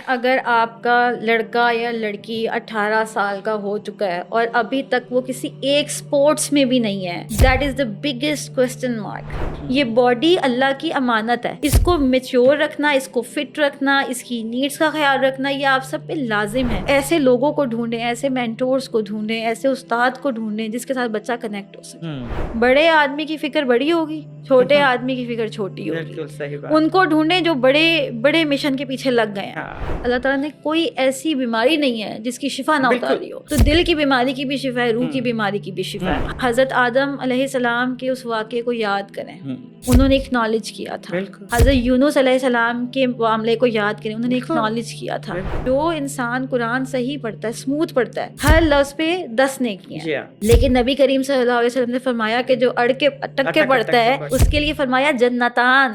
اگر آپ کا لڑکا یا لڑکی 18 سال کا ہو چکا ہے اور ابھی تک وہ کسی ایک سپورٹس میں بھی نہیں ہے, that is the biggest question mark. یہ باڈی اللہ کی امانت ہے, اس کو میچور رکھنا, اس کو فٹ رکھنا, اس کی نیڈس کا خیال رکھنا, یہ آپ سب پہ لازم ہے. ایسے لوگوں کو ڈھونڈیں, ایسے مینٹورز کو ڈھونڈیں, ایسے استاد کو ڈھونڈیں جس کے ساتھ بچہ کنیکٹ ہو سکے. بڑے آدمی کی فکر بڑی ہوگی, چھوٹے آدمی کی فکر چھوٹی ہوگی. ان کو ڈھونڈیں جو بڑے بڑے مشن کے پیچھے لگ گئے ہیں. اللہ تعالیٰ نے کوئی ایسی بیماری نہیں ہے جس کی شفا نہ اتاری ہو. تو دل کی بیماری کی بھی شفا ہے, روح کی بیماری کی بھی شفا ہے. حضرت آدم علیہ السلام کے اس واقعے کو یاد کریں, انہوں نے اکنالج کیا تھا. حضرت یونس علیہ السلام کے معاملے کو یاد کریں, انہوں نے اکنالج کیا تھا. جو انسان قرآن صحیح پڑھتا ہے, اسموتھ پڑھتا ہے, ہر لفظ پہ 10 نیکیاں ہیں. لیکن نبی کریم صلی اللہ علیہ وسلم نے فرمایا کہ جو اڑ کے اٹک کے پڑھتا ہے اس کے لیے فرمایا جنتان.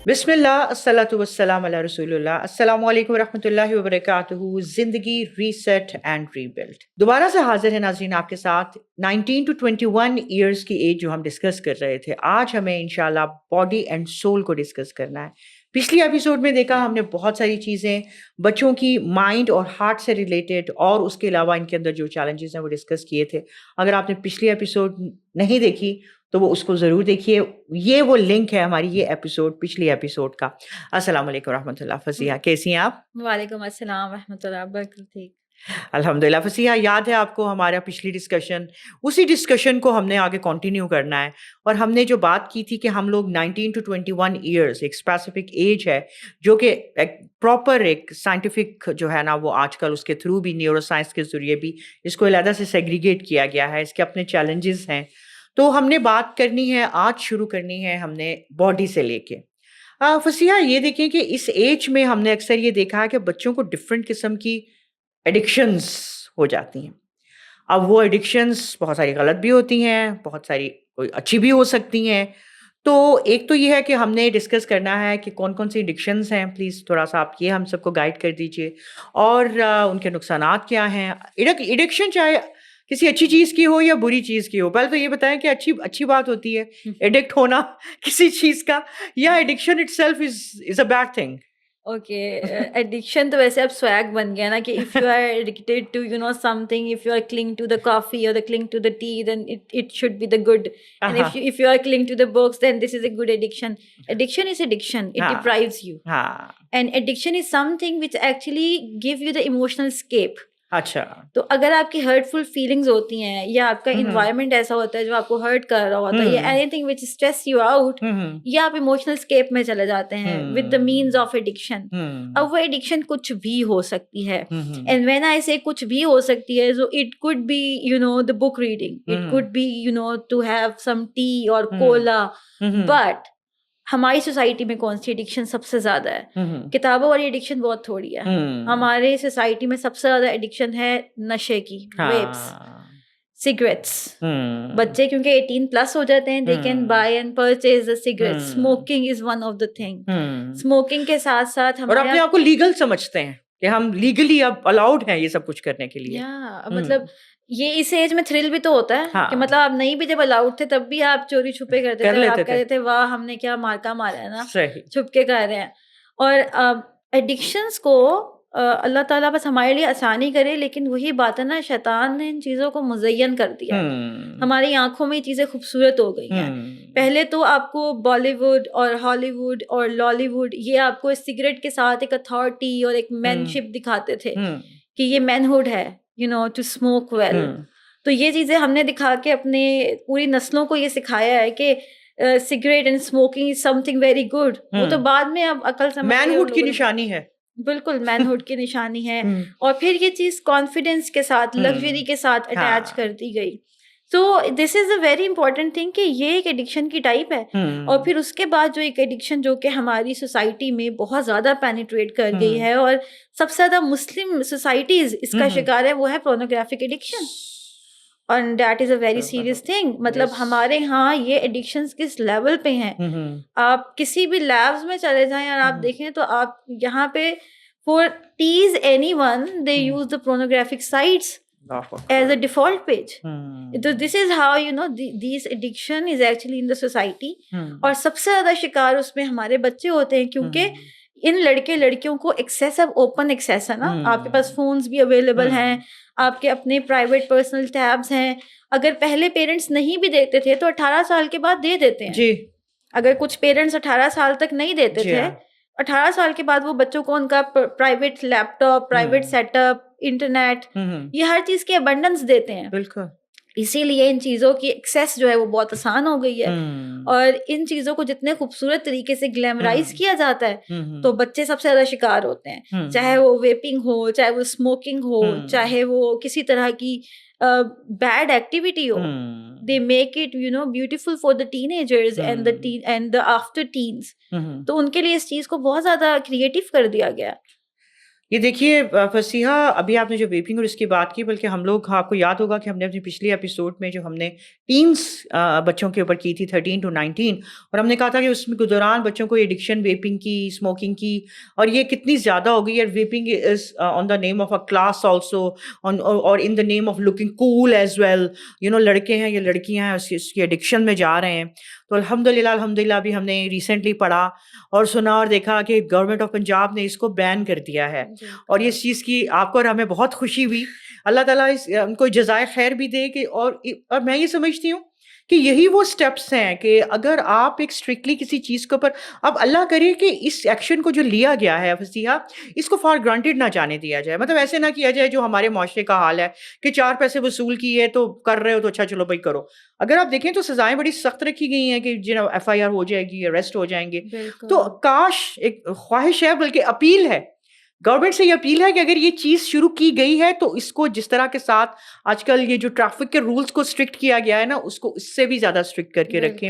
بسم اللہ, الصلاۃ والسلام علی رسول اللہ. السلام علیکم ورحمۃ اللہ وبرکاتہ. زندگی ریسیٹ اینڈ ری بلڈ دوبارہ سے حاضر ہے ناظرین آپ کے ساتھ. 19 to 21 ایئرس کی ایج جو ہم ڈسکس کر رہے تھے, آج ہمیں انشاءاللہ باڈی اینڈ سول کو ڈسکس کرنا ہے. پچھلی ایپیسوڈ میں دیکھا ہم نے بہت ساری چیزیں بچوں کی مائنڈ اور ہارٹ سے ریلیٹڈ, اور اس کے علاوہ ان کے اندر جو چیلنجز ہیں وہ ڈسکس کیے تھے. اگر آپ نے پچھلی ایپیسوڈ نہیں دیکھی تو وہ اس کو ضرور دیکھیے. یہ وہ لنک ہے ہماری یہ ایپیسوڈ پچھلی ایپیسوڈ کا. السلام علیکم رحمۃ اللہ. فصیحہ کیسی ہیں آپ؟ وعلیکم السلام ورحمۃ اللہ, بالکل ٹھیک. الحمدللہ. فصیحہ یاد ہے آپ کو ہمارا پچھلی ڈسکشن, اسی ڈسکشن کو ہم نے آگے کنٹینیو کرنا ہے. اور ہم نے جو بات کی تھی کہ ہم لوگ 19 to 21 ایئرس ایک اسپیسیفک ایج ہے جو کہ پراپر ایک سائنٹیفک جو ہے نا وہ آج کل اس کے تھرو بھی نیورو سائنس کے ذریعے بھی اس کو علیحدہ سے سیگریگیٹ کیا گیا ہے. اس کے اپنے چیلنجز ہیں. تو ہم نے بات کرنی ہے, آج شروع کرنی ہے ہم نے باڈی سے لے کے. فصیحہ یہ دیکھیں کہ اس ایج میں ہم نے اکثر یہ دیکھا ہے کہ بچوں کو ڈفرینٹ قسم کی ایڈکشنز ہو جاتی ہیں. اب وہ ایڈکشنز بہت ساری غلط بھی ہوتی ہیں, بہت ساری کوئی اچھی بھی ہو سکتی ہیں. تو ایک تو یہ ہے کہ ہم نے ڈسکس کرنا ہے کہ کون کون سی ایڈکشنز ہیں. پلیز تھوڑا سا آپ یہ ہم سب کو گائیڈ کر دیجیے, اور ان کے نقصانات کیا ہیں. ایڈکشن چاہے کسی اچھی چیز کی ہو یا بری چیز کی ہو, پہلے تو یہ بتائیں کہ اچھی بات ہوتی ہے ایڈکٹ ہونا کسی چیز کا, یا addiction itself is a bad thing? Okay, addiction تو ویسے اب سویگ بن گیا نا کہ if you are addicted to you know something, if you are clinging to the coffee اور clinging to the tea, then it should be the good. And if you are clinging to the books, then this is a good addiction. Addiction is addiction. It deprives you. And addiction is something which actually give you the emotional escape. اچھا, تو اگر آپ کی ہرٹفل feelings ہوتی ہیں, یا آپ کا انوائرمنٹ ایسا ہوتا ہے جو آپ کو ہرٹ کر رہا ہوتا ہے, یا any thing which stress you out, یا آپ ایموشنل اسکیپ میں چلے جاتے ہیں with the means of addiction. اب وہ ایڈکشن کچھ بھی ہو سکتی ہے, اینڈ وین آئی سے کچھ بھی ہو سکتی ہے, so it could be you know the book reading, it could be you know to have some tea اور کولا. بٹ ہماری سوسائٹی میں کون سی ایڈکشن سب سے زیادہ ہے؟ کتابوں والی ایڈکشن بہت تھوڑی ہے. ہمارے سوسائٹی میں سب سے زیادہ ایڈکشن ہے نشے کی, ویپس, سگریٹس. بچے کیونکہ 18+ ہو جاتے ہیں, they can buy and purchase the cigarette. Smoking is one of the thing. Smoking کے ساتھ ساتھ اور اپنے آپ کو لیگل سمجھتے ہیں کہ ہم لیگلی اب الاؤڈ ہیں یہ سب کچھ کرنے کے لیے. مطلب یہ اس ایج میں تھرل بھی تو ہوتا ہے کہ مطلب آپ نہیں بھی جب الاؤڈ تھے تب بھی آپ چوری چھپے کرتے تھے, آپ کہتے تھے واہ ہم نے کیا مارکا مارا ہے نا, چھپ کے کر رہے ہیں. اور ایڈکشنس کو اللہ تعالیٰ بس ہمارے لیے آسانی کرے, لیکن وہی بات ہے نا, شیطان نے ان چیزوں کو مزین کر دیا. ہماری آنکھوں میں یہ چیزیں خوبصورت ہو گئی ہیں. پہلے تو آپ کو بالی ووڈ اور ہالی ووڈ اور لالی ووڈ یہ آپ کو سگریٹ کے ساتھ ایک اتھارٹی اور ایک مین شپ دکھاتے تھے کہ یہ مین ہوڈ ہے, you know, to smoke well. تو یہ چیزیں ہم نے دکھا کے اپنے پوری نسلوں کو یہ سکھایا ہے کہ cigarette and smoking is some thing very good. وہ تو بعد میں اب عقل سمجھ مین ہوڈ کی نشانی ہے. بالکل مین ہوڈ کی نشانی ہے. اور پھر یہ چیز کانفیڈینس کے ساتھ, لگژری کے ساتھ اٹیچ کر دی گئی. سو دس از اے ویری امپورٹنٹ تھنگ کہ یہ ایک ایڈکشن کی ٹائپ ہے. اور پھر اس کے بعد جو ایک ایڈکشن جو کہ ہماری سوسائٹی میں بہت زیادہ پینیٹریٹ کر گئی ہے, اور سب سے زیادہ مسلم سوسائٹیز اس کا شکار ہے, وہ ہے pornographic addiction. And that is a very serious thing. مطلب ہمارے ہاں یہ ایڈکشنز کس لیول پہ ہیں, آپ کسی بھی لیبز میں چلے جائیں اور آپ دیکھیں تو آپ یہاں پہ forties anyone they use the pornographic sites. as a default page. Hmm. So this is how these addiction is actually in the society. Hmm. اور سب سے زیادہ شکار اس میں ہمارے بچے ہوتے ہیں کیونکہ ان لڑکے لڑکیوں کو ایکسیس اب اوپن ایکسیس ہے نا. آپ کے پاس فونز بھی اویلیبل ہیں, آپ کے اپنے پرائیویٹ پرسنل ٹیبز ہیں. اگر پہلے پیرنٹس نہیں بھی دیتے تھے تو 18 سال کے بعد دے دیتے ہیں. جی, اگر کچھ پیرنٹس 18 سال تک نہیں دیتے تھے, 18 سال کے بعد وہ بچوں کو ان کا private laptop, private set up, internet, یہ ہر چیز کی ابنڈنس دیتے ہیں. بالکل. اسی لیے ان چیزوں کی ایکسیس جو ہے وہ بہت آسان ہو گئی ہے. اور ان چیزوں کو جتنے خوبصورت طریقے سے گلیمرائز کیا جاتا ہے تو بچے سب سے زیادہ شکار ہوتے ہیں. چاہے وہ ویپنگ ہو, چاہے وہ اسموکنگ ہو, چاہے وہ کسی طرح کی بیڈ ایکٹیویٹی ہو. they make it beautiful for the teenagers and the after teens. تو ان کے لیے اس چیز کو بہت زیادہ کریٹو کر دیا گیا. یہ دیکھیے فصیحہ, ابھی آپ نے جو ویپنگ اور اس کی بات کی, بلکہ ہم لوگ, آپ کو یاد ہوگا کہ ہم نے اپنی پچھلی ایپیسوڈ میں جو ہم نے ٹینس بچوں کے اوپر کی تھی 13 to 19, اور ہم نے کہا تھا کہ اس کے دوران بچوں کو ایڈکشن ویپنگ کی, اسموکنگ کی, اور یہ کتنی زیادہ ہو گئی ہے. Vaping is on the name of a class also, اور in the name of looking cool as well. لڑکے ہیں یا لڑکیاں ہیں اس کی ایڈکشن میں جا رہے ہیں. تو الحمد للہ ابھی ہم نے ریسنٹلی پڑھا اور سنا اور دیکھا کہ گورنمنٹ آف پنجاب نے اس کو بین کر دیا ہے. اور اس چیز کی آپ کو اور ہمیں بہت خوشی ہوئی. اللہ تعالیٰ ان کو جزائے خیر بھی دے کہ اور میں یہ سمجھتی ہوں کہ یہی وہ سٹیپس ہیں کہ اگر آپ ایک اسٹرکٹلی کسی چیز کے اوپر, اب اللہ کرے کہ اس ایکشن کو جو لیا گیا ہے فصیحہ, اس کو فار گرانٹیڈ نہ جانے دیا جائے. مطلب ایسے نہ کیا جائے جو ہمارے معاشرے کا حال ہے کہ 4 پیسے وصول کیے تو کر رہے ہو تو اچھا چلو بھائی کرو. اگر آپ دیکھیں تو سزائیں بڑی سخت رکھی گئی ہیں کہ FIR ہو جائے گی, اریسٹ ہو جائیں گے. تو کاش, ایک خواہش ہے بلکہ اپیل ہے, گورنمنٹ سے یہ اپیل ہے کہ اگر یہ چیز شروع کی گئی ہے تو اس کو جس طرح کے ساتھ آج کل یہ جو ٹریفک کے رولز کو اسٹرکٹ کیا گیا ہے نا, اس کو اس سے بھی زیادہ اسٹرکٹ کر کے رکھیں.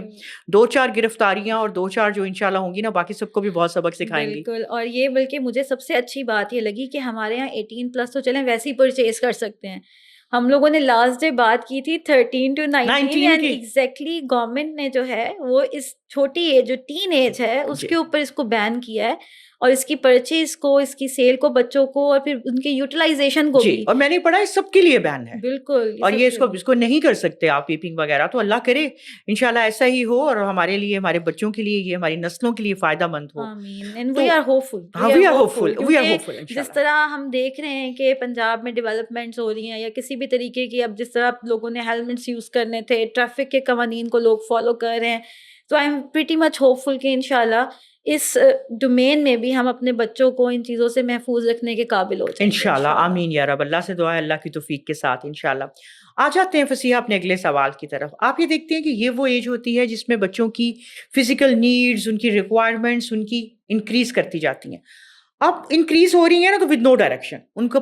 2-4 گرفتاریاں اور 2-4 جو انشاءاللہ ہوں گی نا, باقی سب کو بھی بہت سبق سکھائیں گی. بالکل. اور یہ بلکہ مجھے سب سے اچھی بات یہ لگی کہ ہمارے یہاں 18+ تو چلیں ویسے ہی پرچیز کر سکتے ہیں. ہم لوگوں نے لاسٹ ڈے بات کی تھی 13 to 19 اینڈ ایگزیکٹلی گورنمنٹ نے جو ہے وہ اس چھوٹی ایج, جو ٹین ایج ہے, اس کے اوپر اس کو بین کیا ہے. اور اس کی پرچیز کو, اس کی سیل کو بچوں کو, اور پھر ان کے یوٹیلائزیشن کو بھی. اور میں نے پڑھا ہے سب کے لیے بین ہے. بالکل. اور یہ اس کو نہیں کر سکتے آپ ویپنگ وغیرہ. تو اللہ کرے انشاءاللہ ایسا ہی ہو اور ہمارے لیے, ہمارے بچوں کے لیے, یہ ہماری نسلوں کے لیے فائدہ مند ہو. آمین. And we are hopeful. We are hopeful. جس طرح ہم دیکھ رہے ہیں کہ پنجاب میں ڈیولپمنٹس ہو رہی ہیں یا کسی بھی طریقے کی, اب جس طرح لوگوں نے ہیلمٹس یوز کرنے تھے, ٹریفک کے قوانین کو لوگ فالو کر رہے ہیں, تو آئی ایم پریٹی مچ ہوپفل کہ انشاءاللہ اس ڈومین میں بھی ہم اپنے بچوں کو ان چیزوں سے محفوظ رکھنے کے قابل ہو جائیں. انشاءاللہ. آمین یا رب. اللہ سے دعا ہے اللہ کی توفیق کے ساتھ انشاءاللہ. آ جاتے ہیں فصیحہ اپنے اگلے سوال کی طرف. آپ یہ دیکھتے ہیں کہ یہ وہ ایج ہوتی ہے جس میں بچوں کی فزیکل نیڈز, ان کی ریکوائرمنٹس ان کی انکریز کرتی جاتی ہیں. اب انکریز ہو رہی ہیں نا, تو ود نو ڈائریکشن, ان کو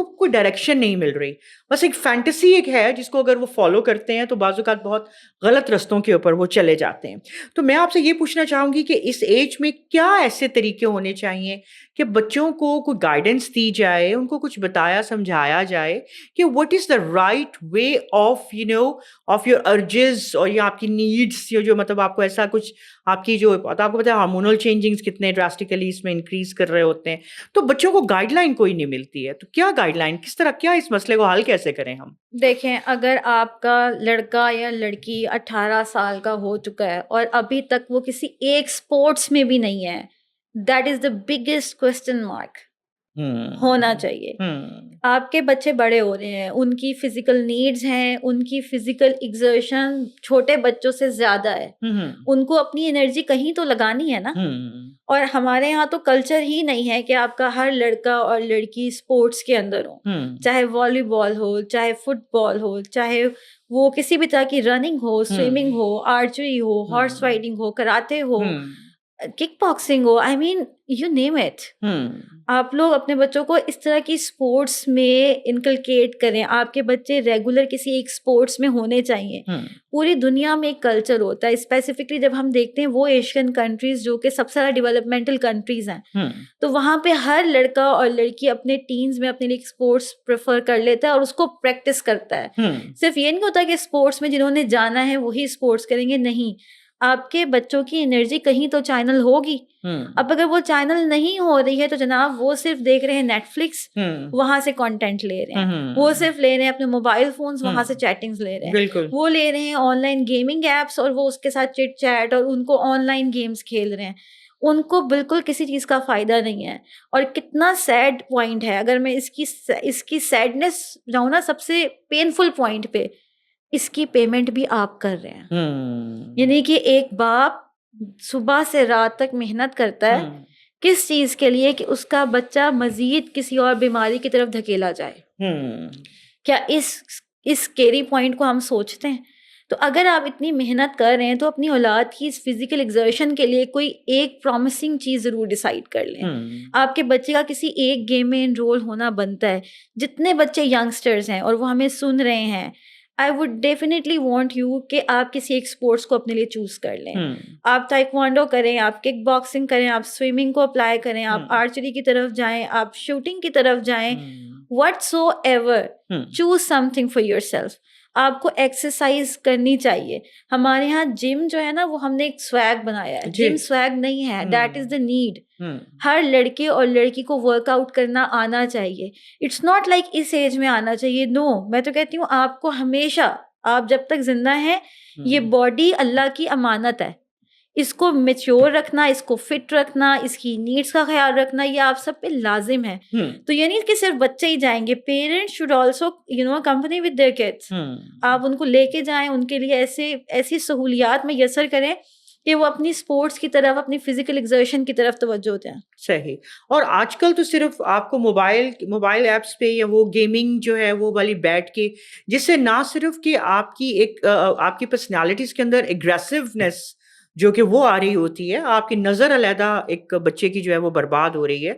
کوئی ڈائریکشن نہیں مل رہی. بس ایک فینٹیسی ایک ہے جس کو اگر وہ فالو کرتے ہیں تو بعض اوقات بہت غلط رستوں کے اوپر وہ چلے جاتے ہیں. تو میں آپ سے یہ پوچھنا چاہوں گی کہ اس ایج میں کیا ایسے طریقے ہونے چاہیے کہ بچوں کو کوئی گائیڈنس دی جائے, ان کو کچھ بتایا سمجھایا جائے کہ what is the right way of of your urges, اور یہ آپ کی نیڈس, جو مطلب آپ کو ایسا کچھ آپ کی جو آپ کو پتا ہے ہارمونل چینجنگز کتنے ڈراسٹیکلی اس میں انکریز کر رہے ہوتے ہیں, تو بچوں کو گائیڈ لائن کوئی نہیں ملتی ہے. تو کیا گائیڈ لائن, کس طرح, کیا اس مسئلے کو حل کیسے کریں ہم؟ دیکھیں, اگر آپ کا لڑکا یا لڑکی 18 سال کا ہو چکا ہے اور ابھی تک وہ کسی ایک اسپورٹس میں بھی نہیں ہے, that is the biggest question mark. ہونا چاہیے. آپ کے بچے بڑے ہو رہے ہیں, ان کی فزیکل نیڈز ہیں, ان کی فزیکل ایگزرشن چھوٹے بچوں سے زیادہ ہے, ان کو اپنی انرجی کہیں تو لگانی ہے نا. اور ہمارے یہاں تو کلچر ہی نہیں ہے کہ آپ کا ہر لڑکا اور لڑکی اسپورٹس کے اندر ہو, چاہے والی بال ہو, چاہے فٹ بال ہو, چاہے وہ کسی بھی طرح کی رننگ ہو, سوئمنگ ہو, آرچری ہو, ہارس رائڈنگ ہو, کراتے ہو, کک باکسنگ ہو, I mean you name it. آپ لوگ اپنے بچوں کو اس طرح کی اسپورٹس میں انکلکیٹ کریں. آپ کے بچے ریگولر کسی ایک اسپورٹس میں ہونے چاہیے. پوری دنیا میں ایک کلچر ہوتا ہے, اسپیسیفکلی جب ہم دیکھتے ہیں وہ ایشین کنٹریز جو کہ سب سے زیادہ ڈیولپمنٹل کنٹریز ہیں, تو وہاں پہ ہر لڑکا اور لڑکی اپنے ٹینز میں اپنے لیے اسپورٹس پریفر کر لیتا ہے اور اس کو پریکٹس کرتا ہے. صرف یہ نہیں ہوتا کہ اسپورٹس میں جنہوں نے جانا ہے وہی اسپورٹس کریں گے, نہیں, آپ کے بچوں کی انرجی کہیں تو چینل ہوگی. اب اگر وہ چینل نہیں ہو رہی ہے تو جناب وہ صرف دیکھ رہے ہیں نیٹ فلکس, وہاں سے کانٹینٹ لے رہے ہیں, وہ صرف لے رہے ہیں اپنے موبائل فونز, وہاں سے چیٹنگز لے رہے ہیں, بالکل وہ لے رہے ہیں آن لائن گیمنگ ایپس اور وہ اس کے ساتھ چٹ چیٹ اور ان کو آن لائن گیمز کھیل رہے ہیں. ان کو بالکل کسی چیز کا فائدہ نہیں ہے. اور کتنا سیڈ پوائنٹ ہے, اگر میں اس کی سیڈنس جاؤں نا سب سے پینفل پوائنٹ پہ, اس کی پیمنٹ بھی آپ کر رہے ہیں. یعنی کہ ایک باپ صبح سے رات تک محنت کرتا ہے کس چیز کے لیے, کہ اس کا بچہ مزید کسی اور بیماری کی طرف دھکیلا جائے. کیا اس کیری پوائنٹ کو ہم سوچتے ہیں؟ تو اگر آپ اتنی محنت کر رہے ہیں تو اپنی اولاد کی اس فزیکل ایگزرشن کے لیے کوئی ایک پرومسنگ چیز ضرور ڈیسائیڈ کر لیں. آپ کے بچے کا کسی ایک گیم میں انرول ہونا بنتا ہے. جتنے بچے ینگسٹرز ہیں اور وہ ہمیں سن رہے ہیں, I would definitely want you کہ آپ کسی ایک اسپورٹس کو اپنے لیے چوز کر لیں. آپ تائیکوانڈو کریں, آپ کک باکسنگ کریں, آپ سوئمنگ کو اپلائی کریں, آپ آرچری کی طرف جائیں, آپ شوٹنگ کی طرف جائیں, whatsoever, choose something for yourself. آپ کو ایکسرسائز کرنی چاہیے. ہمارے یہاں جم جو ہے نا وہ ہم نے ایک سویگ بنایا ہے. جم سویگ نہیں ہے, دیٹ از دا نیڈ. ہر لڑکے اور لڑکی کو ورک آؤٹ کرنا آنا چاہیے. اٹس ناٹ لائک اس ایج میں آنا چاہیے, نو. میں تو کہتی ہوں آپ کو ہمیشہ, آپ جب تک زندہ ہیں, یہ باڈی اللہ کی امانت ہے. اس کو میچور رکھنا, اس کو فٹ رکھنا, اس کی نیڈس کا خیال رکھنا, یہ آپ سب پہ لازم ہے. تو یہ نہیں کہ صرف بچے ہی جائیں گے, parents should also company with their kids. آپ ان کو لے کے جائیں, ان کے لیے ایسی سہولیات میسر کریں کہ وہ اپنی اسپورٹس کی طرف, اپنی فزیکل ایگزرشن کی طرف توجہ دیں. صحیح. اور آج کل تو صرف آپ کو موبائل ایپس پہ یا وہ گیمنگ جو ہے وہ والی بیٹھ کے, جس سے نہ صرف کہ آپ کی پرسنالٹیز کے اندر اگریسونیس جو کہ وہ آ رہی ہوتی ہے, آپ کی نظر علیحدہ ایک بچے کی جو ہے وہ برباد ہو رہی ہے.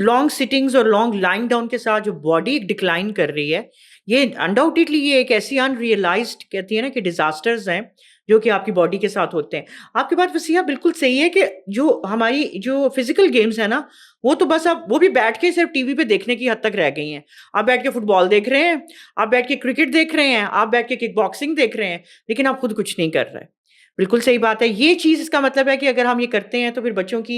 لانگ سٹنگز اور لانگ لائنگ ڈاؤن کے ساتھ جو باڈی ڈکلائن کر رہی ہے, یہ انڈاؤٹیڈلی یہ ایک ایسی انریئلائزڈ کہتی ہے نا کہ ڈیزاسٹرز ہیں جو کہ آپ کی باڈی کے ساتھ ہوتے ہیں. آپ کی بات وسیعہ بالکل صحیح ہے کہ جو ہماری جو فزیکل گیمز ہیں نا, وہ تو بس اب وہ بھی بیٹھ کے صرف ٹی وی پہ دیکھنے کی حد تک رہ گئی ہیں. آپ بیٹھ کے فٹ بال دیکھ رہے ہیں, آپ بیٹھ کے کرکٹ دیکھ رہے ہیں, آپ بیٹھ کے کک باکسنگ دیکھ رہے ہیں, لیکن آپ خود کچھ نہیں کر رہے. بالکل صحیح بات ہے. یہ چیز اس کا مطلب ہے کہ اگر ہم یہ کرتے ہیں تو پھر بچوں کی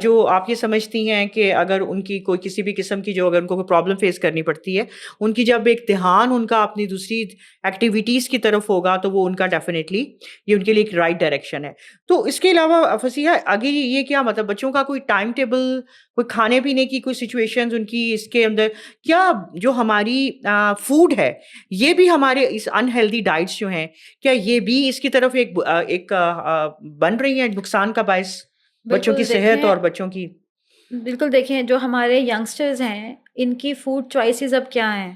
جو آپ یہ سمجھتی ہیں کہ اگر ان کی کوئی کسی بھی قسم کی جو اگر ان کو کوئی پرابلم فیس کرنی پڑتی ہے, ان کی جب ایک دھیان ان کا اپنی دوسری ایکٹیویٹیز کی طرف ہوگا تو وہ ان کا ڈیفینیٹلی یہ ان کے لیے ایک رائٹ ڈائریکشن ہے. تو اس کے علاوہ فصیحہ آگے یہ کیا مطلب بچوں کا کوئی ٹائم ٹیبل, کوئی کھانے پینے کی کوئی سچویشنز ان کی اس کے اندر, کیا جو ہماری فوڈ ہے یہ بھی ہمارے اس انہیلدی ڈائٹس جو ہیں, کیا یہ بھی اس کی طرف ایک بن رہی ہیں نقصان کا باعث بچوں کی صحت اور بچوں کی؟ بالکل دیکھیں, جو ہمارے ینگسٹرز ہیں ان کی فوڈ چوائسیز اب کیا ہیں,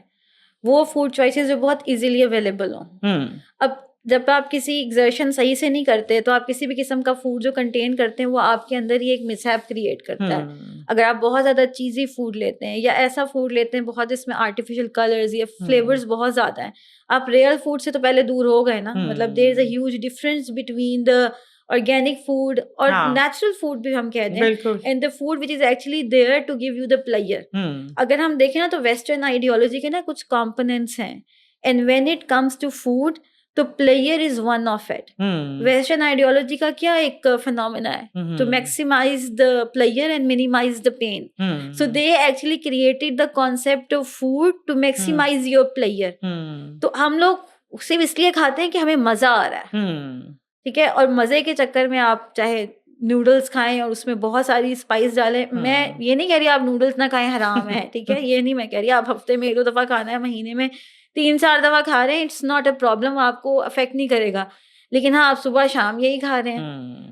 وہ فوڈ چوائسیز جو بہت ایزیلی اویلیبل ہوں. اب جب آپ کسی ایگزرشن صحیح سے نہیں کرتے تو آپ کسی بھی قسم کا فوڈ جو کنٹین کرتے ہیں وہ آپ کے اندر ہی ایک مسہیپ کریٹ کرتا ہے. اگر آپ بہت زیادہ چیزی فوڈ لیتے ہیں یا ایسا فوڈ لیتے ہیں بہت جس میں آرٹیفیشیل کلرز یا فلیورز بہت زیادہ ہیں, آپ ریئل فوڈ سے تو پہلے دور ہو گئے نا. مطلب there is a huge difference between the organic food اور نیچرل فوڈ بھی ہم کہتے ہیں, and the food which is actually there to give you the pleasure. اگر ہم دیکھیں نا تو ویسٹرن آئیڈیالوجی کے نا کچھ کمپوننٹس ہیں, and when it comes to food تو pleasure is one of it. Western ideology کا کیا ایک فینومینا ہے, to maximise the pleasure and minimise the pain. So they actually created the concept of food to maximise your pleasure. تو ہم لوگ صرف اس لیے کھاتے ہیں کہ ہمیں مزہ آ رہا ہے, ٹھیک ہے, اور مزے کے چکر میں آپ چاہے نوڈلس کھائیں اور اس میں بہت ساری اسپائس ڈالیں. میں یہ نہیں کہہ رہی آپ نوڈلس نہ کھائیں, حرام ہے, ٹھیک ہے, یہ نہیں میں کہہ رہی. آپ ہفتے میں 1-2 دفعہ کھانا ہے, مہینے میں 3-4 دفعہ کھا رہے ہیں, اٹس ناٹ اے پرابلم, آپ کو افیکٹ نہیں کرے گا. لیکن ہاں آپ صبح شام یہی کھا رہے ہیں,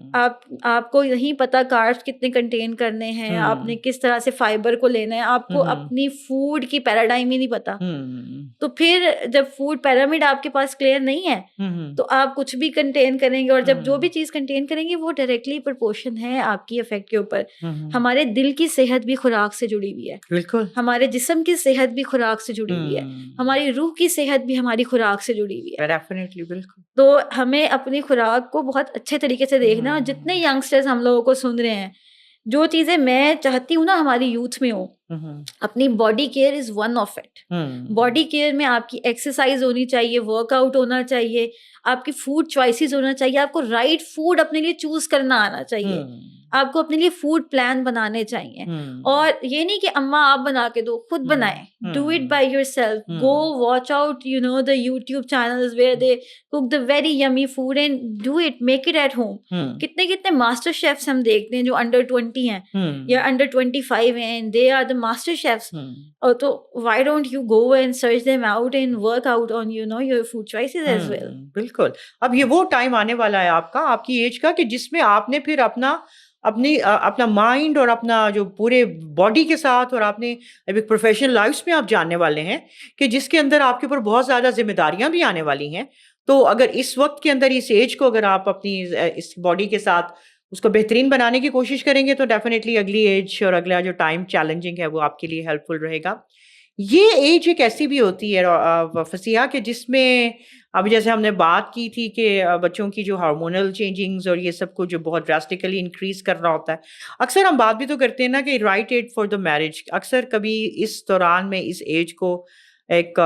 آپ کو نہیں پتا کاربس کتنے کنٹین کرنے ہیں, آپ نے کس طرح سے فائبر کو لینا ہے, آپ کو اپنی فوڈ کی پیراڈائم ہی نہیں پتا. تو پھر جب فوڈ پیرامڈ آپ کے پاس کلیئر نہیں ہے تو آپ کچھ بھی کنٹین کریں گے, اور جب جو بھی چیز کنٹین کریں گے وہ ڈائریکٹلی پرپورشن ہے آپ کی افیکٹ کے اوپر. ہمارے دل کی صحت بھی خوراک سے جڑی ہوئی ہے, بالکل. ہمارے جسم کی صحت بھی خوراک سے جڑی ہوئی ہے, ہماری روح کی صحت بھی ہماری خوراک سے جڑی ہوئی ہے. ڈیفینیٹلی, بالکل. تو ہمیں اپنی خوراک کو بہت اچھے طریقے سے دیکھنا. اور جتنے ینگسٹرز ہم لوگوں کو سن رہے ہیں, جو چیزیں میں چاہتی ہوں نا ہماری یوتھ میں ہو, اپنی body care is one of it. Body care میں آپ کی ایکسرسائز ہونی چاہیے, ورک آؤٹ ہونا چاہیے, آپ کی فوڈ چوائسیز ہونا چاہیے, آپ کو رائٹ فوڈ اپنے لیے چوز کرنا آنا چاہیے, آپ کو اپنے لیے فوڈ پلان بنانے چاہیے. اور یہ نہیں کہ اماں آپ بنا کے دو, خود بنائیں. Do it by your self. Go watch out the YouTube channels where they cook the very yummy food and do it, make it at home. کتنے ماسٹر شیفس ہم دیکھتے ہیں جو انڈر 20 ہیں یا انڈر 25 ہیں, and they are the master chefs. اور تو why don't you go and search them out and work out on your food choices as well. بالکل. اب یہ وہ ٹائم آنے والا ہے آپ کا, آپ کی ایج کا, کہ جس میں آپ نے پھر اپنا مائنڈ اور اپنا جو پورے باڈی کے ساتھ, اور آپ نے اب ایک پروفیشنل لائفس میں آپ جاننے والے ہیں کہ جس کے اندر آپ کے اوپر بہت زیادہ ذمہ داریاں بھی آنے والی ہیں. تو اگر اس وقت کے اندر اس ایج کو اگر آپ اپنی اس باڈی کے ساتھ اس کو بہترین بنانے کی کوشش کریں گے تو ڈیفینیٹلی اگلی ایج اور اگلا جو ٹائم چیلنجنگ ہے وہ آپ کے لیے ہیلپ فل رہے گا. یہ ایج ایک ایسی بھی ہوتی ہے فصیحہ کہ جس میں اب جیسے ہم نے بات کی تھی کہ بچوں کی جو ہارمونل چینجنگز اور یہ سب کو جو بہت ڈراسٹیکلی انکریز کرنا ہوتا ہے, اکثر ہم بات بھی تو کرتے ہیں نا کہ right age for the marriage. اکثر کبھی اس دوران میں اس ایج کو ایک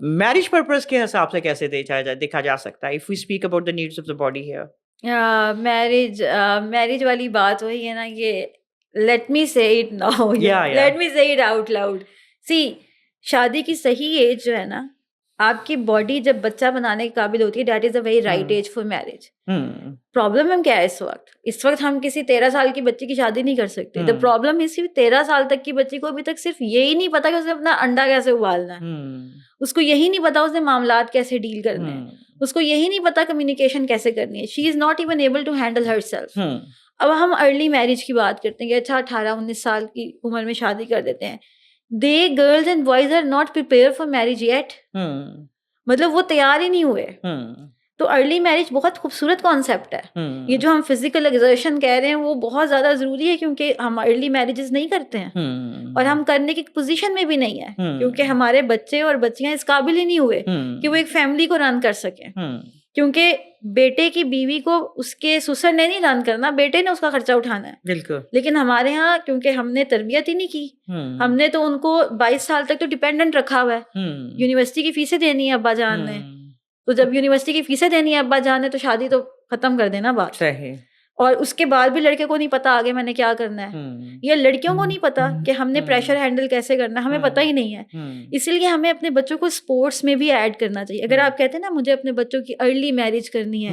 میرج پرپز کے حساب سے کیسے دیکھا جا سکتا ہے, if we speak about the needs of the body here. Marriage والی بات وہی ہے نا کہ لیٹ می سے اٹ ناؤ, لیٹ می سے اٹ آؤٹ لاؤڈ. سی, شادی کی صحیح ایج جو ہے نا, آپ کی باڈی جب بچہ بنانے کے قابل ہوتی ہے, that is a very right age for marriage. Problem ہم کیا ہے اس وقت ہم کسی 13 سال کی بچی کی شادی نہیں کر سکتے. دا پرابلم ہے صرف 13 سال تک کی بچی کو ابھی تک صرف یہی نہیں پتا کہ اسے اپنا انڈا کیسے ابالنا ہے, اس کو یہی نہیں پتا اسے معاملات کیسے ڈیل کرنے ہیں, اس کو یہی نہیں پتا کمیونیکیشن کیسے کرنی ہے. She is not even able to handle ہر سیلف. اب ہم ارلی میرج کی بات کرتے ہیں کہ اچھا 18-19 سال کی عمر میں شادی کر دیتے ہیں. They girls and boys are not prepared for marriage yet. مطلب وہ تیار ہی نہیں ہوئے. تو ارلی میرج بہت خوبصورت کانسیپٹ ہے. یہ جو ہم فزیکل ایگزرشن کہہ رہے ہیں وہ بہت زیادہ ضروری ہے, کیونکہ ہم ارلی میرجز نہیں کرتے ہیں اور ہم کرنے کی پوزیشن میں بھی نہیں ہے, کیونکہ ہمارے بچے اور بچیاں اس قابل ہی نہیں ہوئے کہ وہ ایک فیملی کو رن کر سکیں. کیونکہ بیٹے کی بیوی کو اس کے سسر نے نہیں رن کرنا, بیٹے نے اس کا خرچہ اٹھانا ہے. بالکل. لیکن ہمارے ہاں کیونکہ ہم نے تربیت ہی نہیں کی, ہم نے تو ان کو 22 سال تک تو ڈیپینڈنٹ رکھا ہوا ہے. یونیورسٹی کی فیسیں دینی ہے ابا جان نے, تو جب یونیورسٹی کی فیسیں دینی ہے ابا جان نے تو شادی تو ختم کر دینا بات. صحیح. اور اس کے بعد بھی لڑکے کو نہیں پتا آگے میں نے کیا کرنا ہے, یا لڑکیوں کو نہیں پتا کہ ہم نے پریشر ہینڈل کیسے کرنا ہے, ہمیں پتہ ہی نہیں ہے. اسی لیے ہمیں اپنے بچوں کو اسپورٹس میں بھی ایڈ کرنا چاہیے. اگر آپ کہتے ہیں نا مجھے اپنے بچوں کی ارلی میرج کرنی ہے,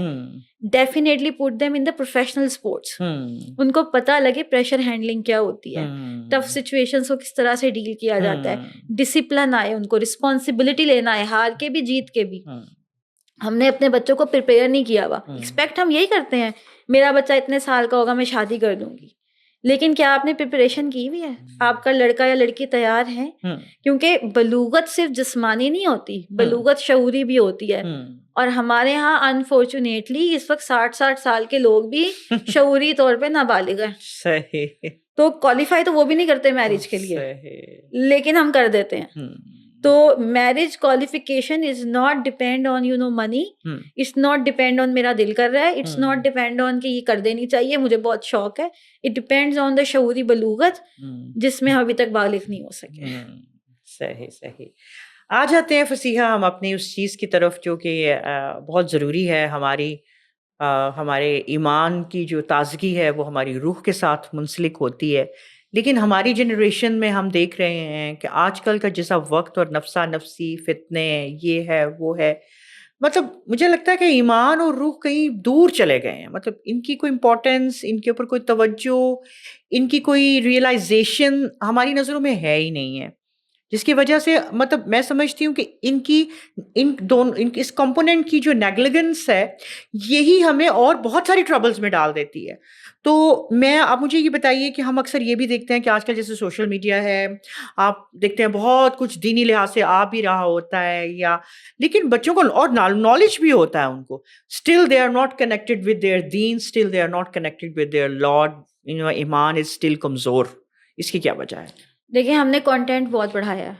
definitely put them in the professional sports. ان کو پتہ لگے پریشر ہینڈلنگ کیا ہوتی ہے, ٹف سچویشنس کو کس طرح سے ڈیل کیا جاتا ہے, ڈسپلن آئے, ان کو رسپانسبلٹی لینا ہے, ہار کے بھی جیت کے بھی. ہم نے اپنے بچوں کو پریپیئر نہیں کیا ہوا. ایکسپیکٹ ہم یہی کرتے ہیں میرا بچہ اتنے سال کا ہوگا میں شادی کر دوں گی, لیکن کیا آپ نے پریپریشن کی ہوئی ہے؟ آپ کا لڑکا یا لڑکی تیار ہے؟ کیونکہ بلوغت صرف جسمانی نہیں ہوتی, بلوغت شعوری بھی ہوتی ہے. اور ہمارے ہاں انفارچونیٹلی اس وقت 60 سال کے لوگ بھی شعوری طور پہ نابالغ ہیں. صحیح. تو کوالیفائی تو وہ بھی نہیں کرتے میرج کے لیے, لیکن ہم کر دیتے ہیں. تو marriage qualification is not depend on money, it's not depend on میرا دل کر رہا ہے, اٹس ناٹ ڈیپینڈ آن کہ یہ کر دینی چاہیے مجھے بہت شوق ہے. اٹ ڈیپینڈز آن دا شعوری بلوغت جس میں ابھی تک بالغ نہیں ہو سکے. صحیح. آ جاتے ہیں فصیحہ ہم اپنی اس چیز کی طرف جو کہ بہت ضروری ہے, ہمارے ایمان کی جو تازگی ہے وہ ہماری روح کے ساتھ منسلک ہوتی ہے. لیکن ہماری جنریشن میں ہم دیکھ رہے ہیں کہ آج کل کا جیسا وقت اور نفسا نفسی فتنے یہ ہے وہ ہے, مطلب مجھے لگتا ہے کہ ایمان اور روح کہیں دور چلے گئے ہیں. مطلب ان کی کوئی امپورٹینس, ان کے اوپر کوئی توجہ, ان کی کوئی ریئلائزیشن ہماری نظروں میں ہے ہی نہیں ہے, جس کی وجہ سے مطلب میں سمجھتی ہوں کہ اس کمپوننٹ کی جو نیگلیجنس ہے یہی ہمیں اور بہت ساری ٹربلز میں ڈال دیتی ہے. تو آپ مجھے یہ بتائیے کہ ہم اکثر یہ بھی دیکھتے ہیں کہ آج کل جیسے سوشل میڈیا ہے, آپ دیکھتے ہیں بہت کچھ دینی لحاظ سے آ بھی رہا ہوتا ہے, لیکن بچوں کو اور نالج بھی ہوتا ہے ان کو, still they are not connected with their دین, still they are not connected with their lord, ایمان از اسٹل کمزور. اس کی کیا وجہ ہے؟ دیکھیں ہم نے کانٹینٹ بہت پڑھایا,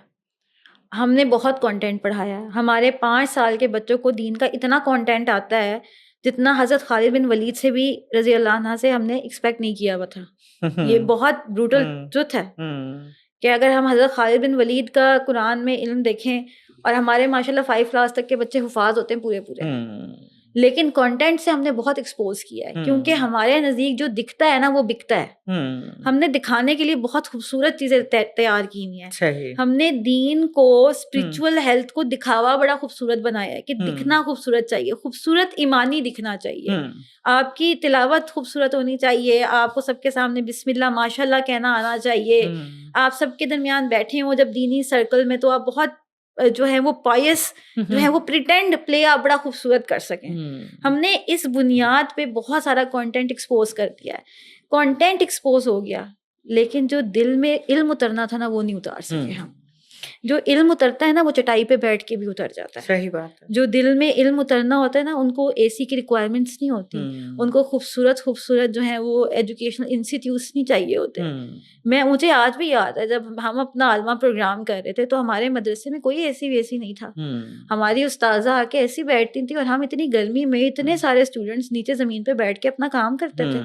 ہم نے بہت کانٹینٹ پڑھایا. ہمارے 5 سال کے بچوں کو دین کا اتنا کانٹینٹ آتا ہے جتنا حضرت خالد بن ولید سے بھی رضی اللہ عنہ سے ہم نے ایکسپیکٹ نہیں کیا ہوا تھا. یہ بہت بروٹل ٹروتھ ہے کہ اگر ہم حضرت خالد بن ولید کا قرآن میں علم دیکھیں, اور ہمارے ماشاءاللہ 5 کلاس تک کے بچے حفاظ ہوتے ہیں پورے پورے, لیکن کانٹینٹ سے ہم نے بہت ایکسپوز کیا ہے, کیونکہ ہمارے نزدیک جو دکھتا ہے نا وہ بکتا ہے. ہم نے دکھانے کے لیے بہت خوبصورت چیزیں تیار کی ہوئی ہیں. ہم نے دین کو, اسپرچول ہیلتھ کو دکھاوا بڑا خوبصورت بنایا ہے کہ دکھنا خوبصورت چاہیے, خوبصورت ایمانی دکھنا چاہیے, آپ کی تلاوت خوبصورت ہونی چاہیے, آپ کو سب کے سامنے بسم اللہ ماشاء اللہ کہنا آنا چاہیے, آپ سب کے درمیان بیٹھے ہوں جب دینی سرکل میں تو آپ بہت جو ہے وہ پائس جو ہے وہ پریٹینڈ پلے آپ بڑا خوبصورت کر سکیں. ہم نے اس بنیاد پہ بہت سارا کانٹینٹ ایکسپوز کر دیا ہے. کانٹینٹ ایکسپوز ہو گیا, لیکن جو دل میں علم اترنا تھا نا وہ نہیں اتار سکے ہم. جو علم اترتا ہے نا وہ چٹائی پہ بیٹھ کے بھی اتر جاتا ہے. صحیح بات ہے. جو دل میں علم اترنا ہوتا ہے نا ان کو اے سی کی ریکوائرمنٹس نہیں ہوتی, ان کو خوبصورت جو ہے وہ ایجوکیشنل انسٹیٹیوٹس نہیں چاہیے ہوتے. مجھے آج بھی یاد ہے جب ہم اپنا عالمہ پروگرام کر رہے تھے تو ہمارے مدرسے میں کوئی اے سی نہیں تھا. ہماری استاذہ آ کے ایسی بیٹھتی تھی اور ہم اتنی گرمی میں اتنے سارے اسٹوڈنٹس نیچے زمین پہ بیٹھ کے اپنا کام کرتے تھے.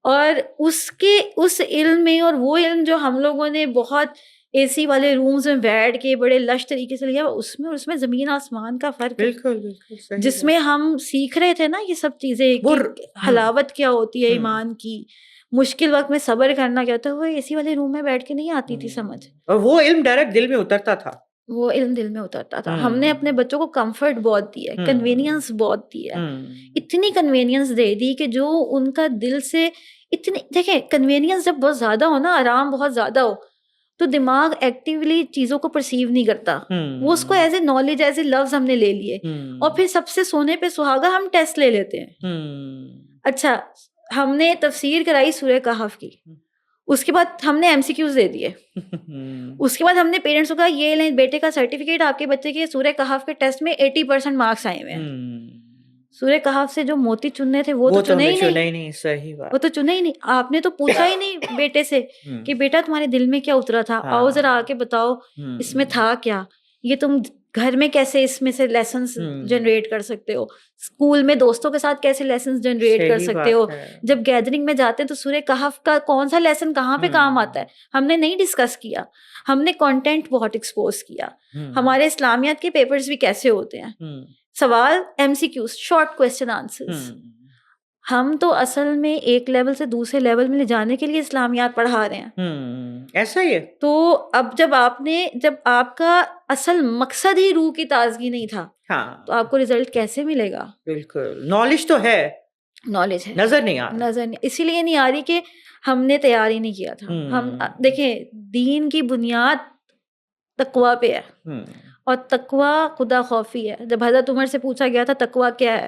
اور اس علم میں, اور وہ علم جو ہم لوگوں نے بہت اے سی والے رومز میں بیٹھ کے بڑے لش طریقے سے لیا, اس میں زمین آسمان کا فرق ہے. بالکل جس میں ہم سیکھ رہے تھے نا یہ سب چیزیں, حلاوت کیا ہوتی ہے ایمان کی, مشکل وقت میں صبر کرنا کیا ہوتا ہے, وہ اے سی والے روم میں بیٹھ کے نہیں آتی تھی سمجھ. اور وہ علم ڈائریکٹ دل میں اترتا تھا. ہم نے اپنے بچوں کو کمفرٹ بہت دیا ہے, کنوینئنس بہت دیا ہے, اتنی کنوینئنس دے دی کہ جو ان کا دل سے اتنی, دیکھیں کنوینئنس جب بہت زیادہ ہو نا, آرام بہت زیادہ ہو تو دماغ ایکٹیولی چیزوں کو پرسیو نہیں کرتا, وہ اس کو as a knowledge, as a لفظ ہم نے لے لیے, اور پھر سب سے سونے پہ سہاگا ہم ٹیسٹ لے لیتے ہیں. اچھا ہم نے تفسیر کرائی سورہ کہف کی, اس کے بعد ہم نے ایم سی کیوز دے دیے, اس کے بعد ہم نے پیرنٹس کو کہا یہ لیں بیٹے کا سرٹیفکیٹ, آپ کے بچے کے سورہ کہف کے ٹیسٹ میں 80% مارکس آئے ہوئے ہیں. سورہ کہف سے جو موتی چننے تھے وہ تو چنے ہی نہیں. صحیح بات, وہ تو چنے ہی نہیں. آپ نے تو پوچھا ہی نہیں بیٹے سے کہ بیٹا تمہارے دل میں کیا اترا تھا, آؤ ذرا آ کے بتاؤ اس میں تھا کیا, یہ تم گھر میں کیسے اس میں سے لیسنس جنریٹ کر سکتے ہو, اسکول میں دوستوں کے ساتھ کیسے لیسنس جنریٹ کر سکتے ہو, جب گیدرنگ میں جاتے ہیں تو سورہ کہف کا کون سا لیسن کہاں پہ کام آتا ہے, ہم نے نہیں ڈسکس کیا. ہم نے کانٹینٹ بہت ایکسپوز کیا. ہمارے اسلامیات کے پیپرز بھی کیسے ہوتے ہیں, سوال M C Qs, short question answers. ہم تو اصل میں ایک لیول سے دوسرے لیول میں لے جانے کے لیے اسلامیات پڑھا رہے ہیں. ایسا ہی ہے. تو اب جب آپ کا اصل مقصد ہی روح کی تازگی نہیں تھا, تو آپ کو رزلٹ کیسے ملے گا؟ بالکل نالج تو ہے, نالج ہے, نظر نہیں, اسی لیے نہیں آ رہی کہ ہم نے تیار ہی نہیں کیا تھا. ہم دیکھیں دین کی بنیاد تقویٰ پہ ہے, اور تقویٰ خدا خوفی ہے. جب حضرت عمر سے پوچھا گیا تھا تقویٰ کیا ہے,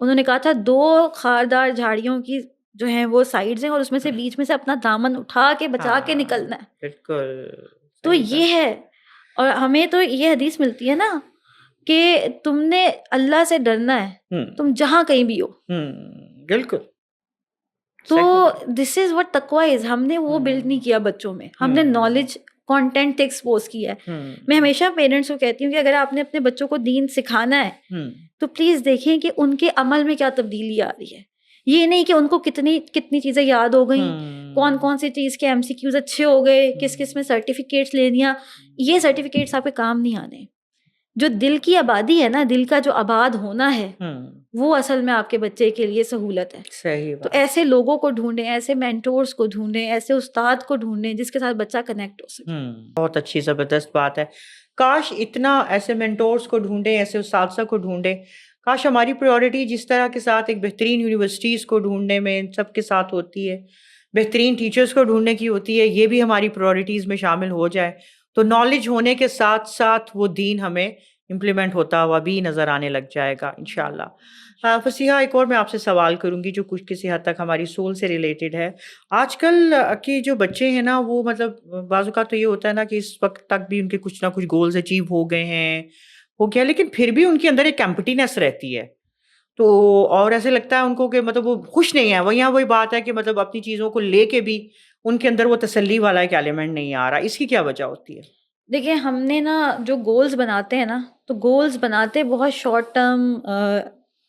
انہوں نے کہا تھا 2 خاردار جھاڑیوں کی جو ہیں وہ سائڈز ہیں, اور اس میں سے بیچ میں سے اپنا دامن اٹھا کے بچا کے نکلنا ہے. بالکل. تو یہ ہے, اور ہمیں تو یہ حدیث ملتی ہے نا کہ تم نے اللہ سے ڈرنا ہے, تم جہاں کہیں بھی ہو. بالکل. تو دس از واٹ تقویٰ از. ہم نے وہ بلڈ نہیں کیا بچوں میں, ہم نے نالج کانٹینٹ ایکسپوز کیا ہے. میں ہمیشہ پیرنٹس کو کہتی ہوں کہ اگر آپ نے اپنے بچوں کو دین سکھانا ہے تو پلیز دیکھیں کہ ان کے عمل میں کیا تبدیلی آ رہی ہے. یہ نہیں کہ ان کو کتنی چیزیں یاد ہو گئیں, کون سی چیز کے ایم سی کیوز اچھے ہو گئے, کس میں سرٹیفکیٹس لینیاں. یہ سرٹیفکیٹس آپ کے کام نہیں آنے. جو دل کی آبادی ہے نا, دل کا جو آباد ہونا ہے, وہ اصل میں آپ کے بچے کے لیے سہولت ہے. صحیح. تو ایسے لوگوں کو ڈھونڈیں, ایسے مینٹورس کو ڈھونڈیں, ایسے استاد کو ڈھونڈیں جس کے ساتھ بچہ کنیکٹ ہو سکے. بہت اچھی زبردست بات ہے. کاش اتنا ایسے مینٹورس کو ڈھونڈیں, ایسے اساتذہ کو ڈھونڈیں. کاش ہماری پریورٹی جس طرح کے ساتھ ایک بہترین یونیورسٹیز کو ڈھونڈنے میں ان سب کے ساتھ ہوتی ہے, بہترین ٹیچرس کو ڈھونڈنے کی ہوتی ہے, یہ بھی ہماری پریورٹیز میں شامل ہو جائے تو نالج ہونے کے ساتھ ساتھ وہ دین ہمیں امپلیمنٹ ہوتا ہوا بھی نظر آنے لگ جائے گا انشاءاللہ. فصیحہ ایک اور میں آپ سے سوال کروں گی جو کچھ کسی حد تک ہماری سول سے ریلیٹڈ ہے. آج کل کے جو بچے ہیں نا وہ مطلب بعض اوقات تو یہ ہوتا ہے نا کہ اس وقت تک بھی ان کے کچھ نہ کچھ گولز اچیو ہو گئے ہیں, ہو گیا, لیکن پھر بھی ان کے اندر ایک کیمپٹینس رہتی ہے. تو اور ایسے لگتا ہے ان کو کہ مطلب وہ خوش نہیں ہے. وہی بات ہے کہ مطلب اپنی چیزوں کو لے کے بھی ان کے اندر وہ تسلی والا ایک ایلیمنٹ نہیں آ رہا. اس کی کیا وجہ ہوتی ہے؟ دیکھیں ہم نے نا جو گولز بناتے ہیں نا, تو گولز بناتے بہت short term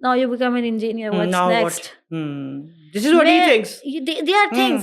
Now you become an engineer, what's Now next? This is what he thinks. They are things.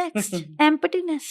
next? Emptiness.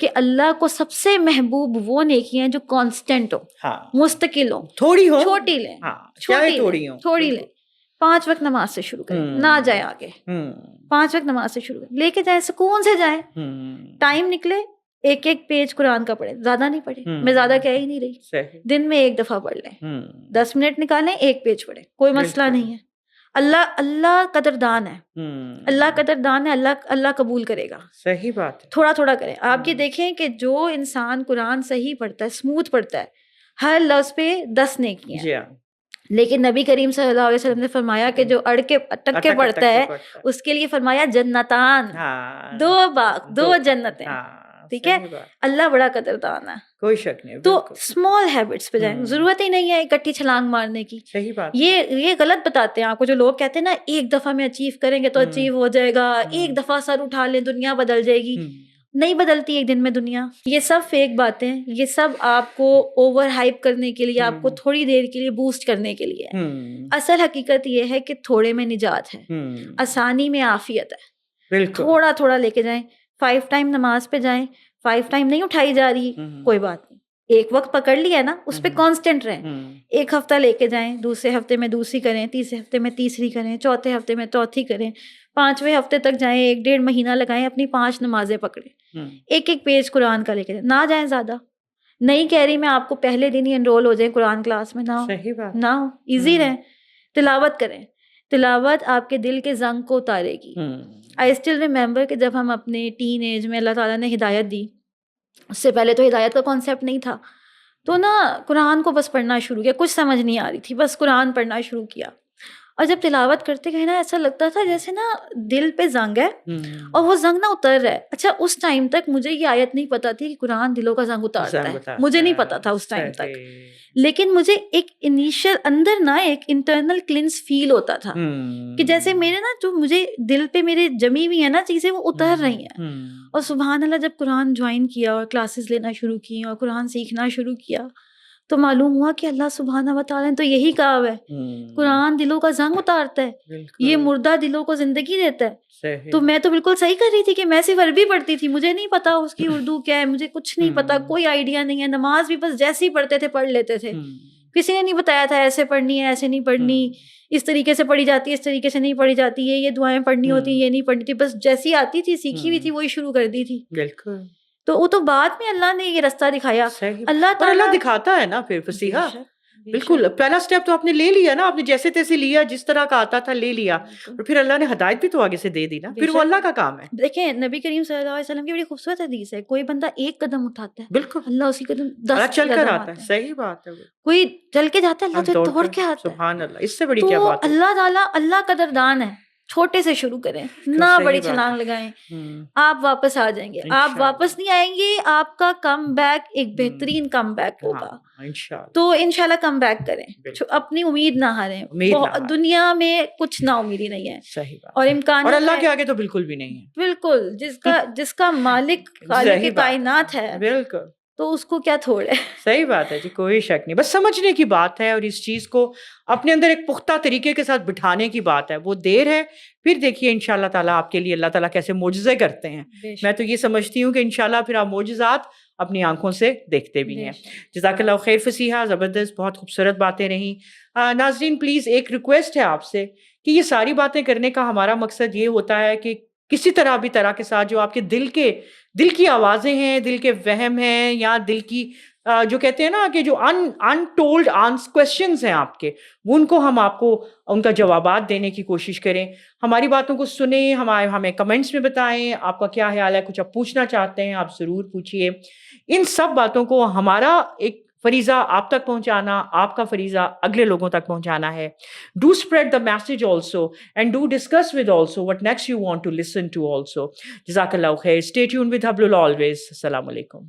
کہ اللہ کو سب سے محبوب وہ نیکیاں ہیں جو کانسٹنٹ ہو, ہاں مستقل ہو, تھوڑی ہو, چھوٹی لیں, ہاں چاہے تھوڑی ہو, تھوڑی لیں, 5 وقت نماز سے شروع کریں, نہ جائیں آگے, 5 وقت نماز سے شروع کریں, لے کے جائیں, سکون سے جائیں, ٹائم نکلے, ایک ایک پیج قرآن کا پڑھیں, زیادہ نہیں پڑھیں, میں زیادہ کہہ ہی نہیں رہی, دن میں 1 دفعہ پڑھ لیں, 10 منٹ نکالیں, 1 پیج پڑھیں, کوئی مسئلہ نہیں ہے. اللہ قدردان ہے, اللہ قدردان ہے, اللہ قبول کرے گا. صحیح بات ہے. تھوڑا تھوڑا کریں. آپ یہ دیکھیں کہ جو انسان قرآن صحیح پڑھتا ہے, اسموتھ پڑھتا ہے, ہر لفظ پہ 10 نیکیاں ہیں. لیکن نبی کریم صلی اللہ علیہ وسلم نے فرمایا کہ جو اٹک کے پڑھتا ہے اس کے لیے فرمایا جنتان, 2 باغ, 2 جنتیں. ٹھیک ہے, اللہ بڑا قدردان ہے, کوئی شک نہیں. تو اسمال ہیبٹس پہ جائیں, ضرورت ہی نہیں ہے اکٹھی چھلانگ مارنے کی. صحیح بات. یہ غلط بتاتے ہیں آپ کو جو لوگ کہتے ہیں نا 1 دفعہ میں اچیو کریں گے تو اچیو ہو جائے گا, 1 دفعہ سر اٹھا لیں دنیا بدل جائے گی. نہیں بدلتی 1 دن میں دنیا. یہ سب فیک باتیں, یہ سب آپ کو اوور ہائپ کرنے کے لیے, آپ کو تھوڑی دیر کے لیے بوسٹ کرنے کے لیے. اصل حقیقت یہ ہے کہ تھوڑے میں نجات ہے, آسانی میں عافیت ہے. تھوڑا تھوڑا لے کے جائیں. 5 ٹائم نماز پہ جائیں, 5 ٹائم نہیں اٹھائی جا رہی, کوئی بات نہیں, 1 وقت پکڑ لیا نا, اس پہ کانسٹنٹ رہیں. 1 ہفتہ لے کے جائیں, دوسرے ہفتے میں دوسری کریں, تیسرے ہفتے میں تیسری کریں, چوتھے ہفتے میں چوتھی کریں, 5ویں ہفتے تک جائیں, 1.5 مہینہ لگائیں, اپنی 5 نمازیں پکڑیں, 1 پیج قرآن کا لے کے جائیں. نہ جائیں زیادہ. نہیں کہہ رہی میں آپ کو پہلے دن ہی انرول ہو جائیں قرآن کلاس میں, نہ ہو, ایزی رہیں, تلاوت کریں. تلاوت آپ کے دل کے زنگ کو اتارے گی. آئی اسٹل ریمبر کہ جب ہم اپنے ٹین ایج میں اللہ تعالیٰ نے ہدایت دی, اس سے پہلے تو ہدایت کا کانسیپٹ نہیں تھا, تو نا قرآن کو بس پڑھنا شروع کیا, کچھ سمجھ نہیں آ رہی تھی, بس قرآن پڑھنا شروع کیا. اور جب تلاوت کرتے گئے نا, ایسا لگتا تھا جیسے نا دل پہ زنگ ہے اور وہ زنگ نا اتر رہا ہے. اچھا اس ٹائم تک مجھے یہ آیت نہیں پتا تھی کہ قرآن دلوں کا زنگ اتارتا ہے, مجھے نہیں پتا تھا اس ٹائم تک. لیکن مجھے ایک انیشیل اندر نا ایک انٹرنل کلینس فیل ہوتا تھا کہ جیسے میرے نا جو مجھے دل پہ میرے جمی ہوئی ہیں نا چیزیں وہ اتر رہی ہیں. اور سبحان اللہ جب قرآن جوائن کیا اور کلاسز لینا شروع کی اور قرآن سیکھنا شروع کیا تو معلوم ہوا کہ اللہ سبحانہ و تعالیٰ نے تو یہی کہا ہے, قرآن دلوں کا زنگ اتارتا ہے, یہ مردہ دلوں کو زندگی دیتا ہے. تو میں تو بالکل صحیح کر رہی تھی کہ میں صرف عربی پڑھتی تھی, مجھے نہیں پتا اس کی اردو کیا ہے, مجھے کچھ نہیں پتا, کوئی آئیڈیا نہیں ہے. نماز بھی بس جیسے ہی پڑھتے تھے پڑھ لیتے تھے, کسی نے نہیں بتایا تھا ایسے پڑھنی ہے, ایسے نہیں پڑھنی, اس طریقے سے پڑھی جاتی ہے, اس طریقے سے نہیں پڑھی جاتی ہے, یہ دعائیں پڑھنی ہوتی ہیں, یہ نہیں پڑھنی تھی. بس جیسی آتی تھی, سیکھی ہوئی تھی, وہی شروع کر دی تھی. بالکل. تو وہ تو بعد میں اللہ نے یہ رستہ دکھایا. اللہ دکھاتا ہے نا پھر فصیحہ. بالکل, پہلا سٹیپ تو آپ نے لے لیا نا, آپ نے جیسے تیسے لیا, جس طرح کا آتا تھا لے لیا, اور پھر اللہ نے ہدایت بھی تو آگے سے دے دی نا, پھر وہ اللہ کا کام ہے. دیکھیں نبی کریم صلی اللہ علیہ وسلم کی بڑی خوبصورت حدیث ہے, کوئی بندہ 1 قدم اٹھاتا ہے, بالکل اللہ اسی قدم 10 چل کر آتا ہے. صحیح بات ہے. کوئی چل کے جاتا ہے, اللہ تو دوڑ کے آتا ہے. سبحان اللہ, اس سے بڑی کیا بات ہے. اللہ تعالیٰ اللہ قدردان ہے. چھوٹے سے شروع کریں, نہ بڑی چھلانگ لگائیں, آپ واپس آ جائیں گے. آپ واپس نہیں آئیں گے, آپ کا کم بیک ایک بہترین کم بیک ہوگا. تو انشاءاللہ کم بیک کریں, اپنی امید نہ ہاریں. دنیا میں کچھ نا امیدی نہیں ہے, اور امکان, اور اللہ کے آگے تو بالکل بھی نہیں ہے. بالکل, جس کا مالک خالق کائنات ہے, بالکل, تو اس کو کیا تھوڑے. صحیح بات ہے جی, کوئی شک نہیں. بس سمجھنے کی بات ہے, اور اس چیز کو اپنے اندر ایک پختہ طریقے کے ساتھ بٹھانے کی بات ہے. وہ دیر ہے, پھر دیکھیے انشاءاللہ تعالیٰ آپ کے لیے اللہ تعالیٰ کیسے معجزے کرتے ہیں. میں تو یہ سمجھتی ہوں کہ انشاءاللہ پھر آپ معجزات اپنی آنکھوں سے دیکھتے بھی ہیں. جزاک اللہ خیر فصیحہ, زبردست, بہت خوبصورت باتیں رہیں. ناظرین پلیز ایک ریکویسٹ ہے آپ سے کہ یہ ساری باتیں کرنے کا ہمارا مقصد یہ ہوتا ہے کہ کسی طرح بھی طرح کے ساتھ جو آپ کے دل کی آوازیں ہیں, دل کے وہم ہیں, یا دل کی جو کہتے ہیں نا کہ جو انٹولڈ کویسچنز ہیں آپ کے, وہ ان کو ہم آپ کو ان کا جوابات دینے کی کوشش کریں. ہماری باتوں کو سنیں, ہمیں کمنٹس میں بتائیں آپ کا کیا خیال ہے, کچھ آپ پوچھنا چاہتے ہیں آپ ضرور پوچھیے. ان سب باتوں کو ہمارا ایک فریضہ آپ تک پہنچانا, آپ کا فریضہ اگلے لوگوں تک پہنچانا ہے. Do spread the message also, and do discuss with also what next you want to listen to also. جزاک اللہ خیر. اسٹے ٹیون ود حبل آلویز. السلام علیکم.